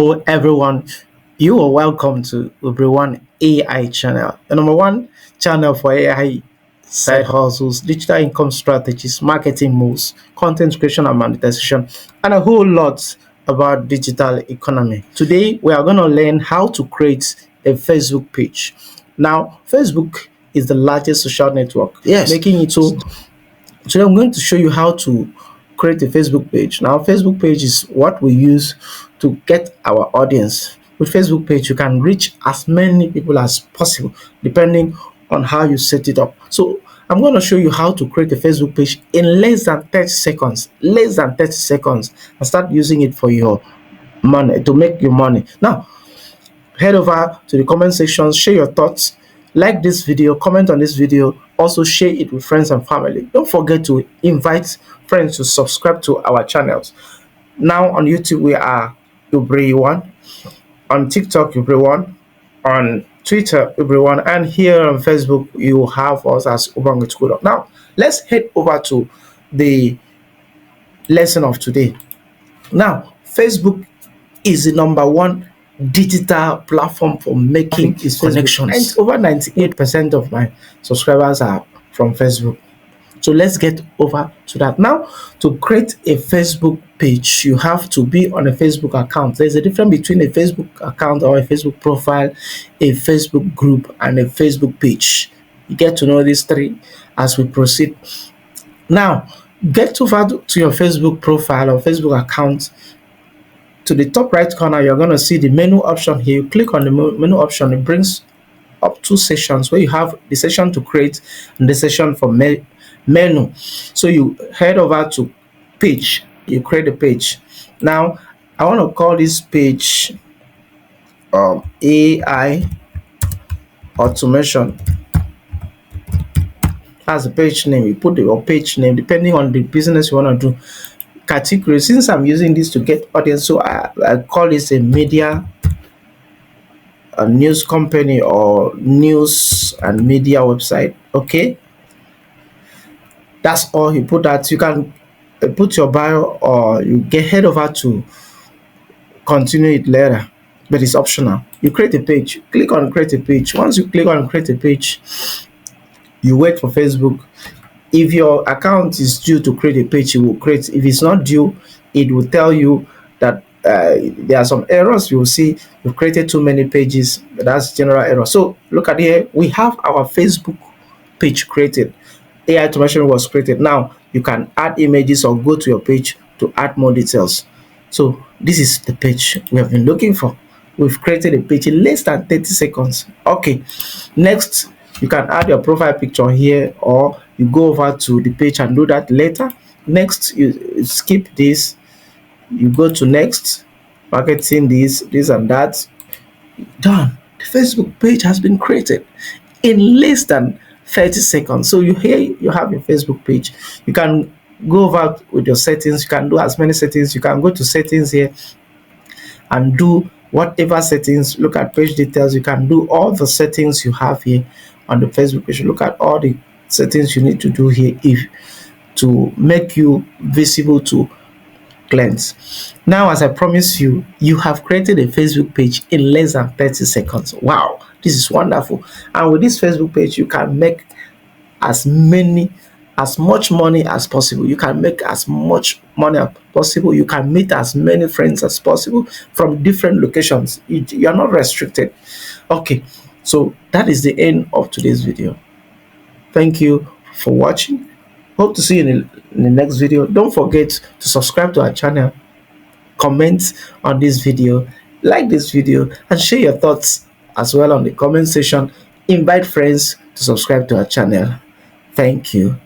Hello everyone, you are welcome to Everyone AI channel, the number one channel for AI side hustles, digital income strategies, marketing moves, content creation and monetization, and a whole lot about digital economy. Today we are going to learn how to create a Facebook page. Now, Facebook is the largest social network, Yes. making it so. Today I'm going to show you how to create a Facebook page. Now, Facebook page is what we use to get our audience. With Facebook page, you can reach as many people as possible depending on how you set it up. So I'm going to show you how to create a Facebook page in less than 30 seconds. Less than 30 seconds, and start using it for your money to make your money. Now, head over to the comment section, share your thoughts, like this video, comment on this video, also share it with friends and family. Don't forget to invite friends to subscribe to our channels. Now on YouTube we are Ubre1, on TikTok Ubre1, on Twitter Ubre1, and here on Facebook you have us as Ubangutukudo. Now let's head over to the lesson of today. Now, Facebook is the number one digital platform for making connections. And over 98% of my subscribers are from Facebook. So let's get over to that. Now, to create a Facebook page, you have to be on a Facebook account. There's a difference between a Facebook account or a Facebook profile, a Facebook group, and a Facebook page. You get to know these three as we proceed. Now, get over to your Facebook profile or Facebook account. To the top right corner, you're going to see the menu option here. You click on the menu option, it brings up two sections where you have the section to create and the section for menu. So you head over to page, you create a page. Now, I want to call this page AI automation. As a page name, you put your page name depending on the business you want to do. Category, since I'm using this to get audience, so I call this a media, a news company or news and media website. Okay, that's all. You put that. You can put your bio or you get head over to continue it later, but it's optional. You create a page, click on create a page. Once you click on create a page, you wait for Facebook. If your account is due to create a page, it will create. If it's not due, it will tell you that there are some errors. You will see you've created too many pages. That's general error. So look at here. We have our Facebook page created. AI automation was created. Now you can add images or go to your page to add more details. So this is the page we have been looking for. We've created a page in less than 30 seconds. Okay, next you can add your profile picture here, or you go over to the page and do that later. Next, you skip this, you go to next, marketing this and that. Done. The Facebook page has been created in less than 30 seconds. So you have your Facebook page. You can go over with your settings. You can do as many settings. You can go to settings here and do whatever settings. Look at page details. You can do all the settings you have here on the Facebook page. Look at all the settings you need to do here if to make you visible to clients. Now, as I promised you, you have created a Facebook page in less than 30 seconds. Wow, this is wonderful. And with this Facebook page, you can make as much money as possible. You can make as much money as possible. You can meet as many friends as possible from different locations. You're not restricted. Okay, so that is the end of today's video. Thank you for watching. Hope to see you in the next video. Don't forget to subscribe to our channel, comment on this video, like this video, and share your thoughts as well on the comment section. Invite friends to subscribe to our channel. Thank you.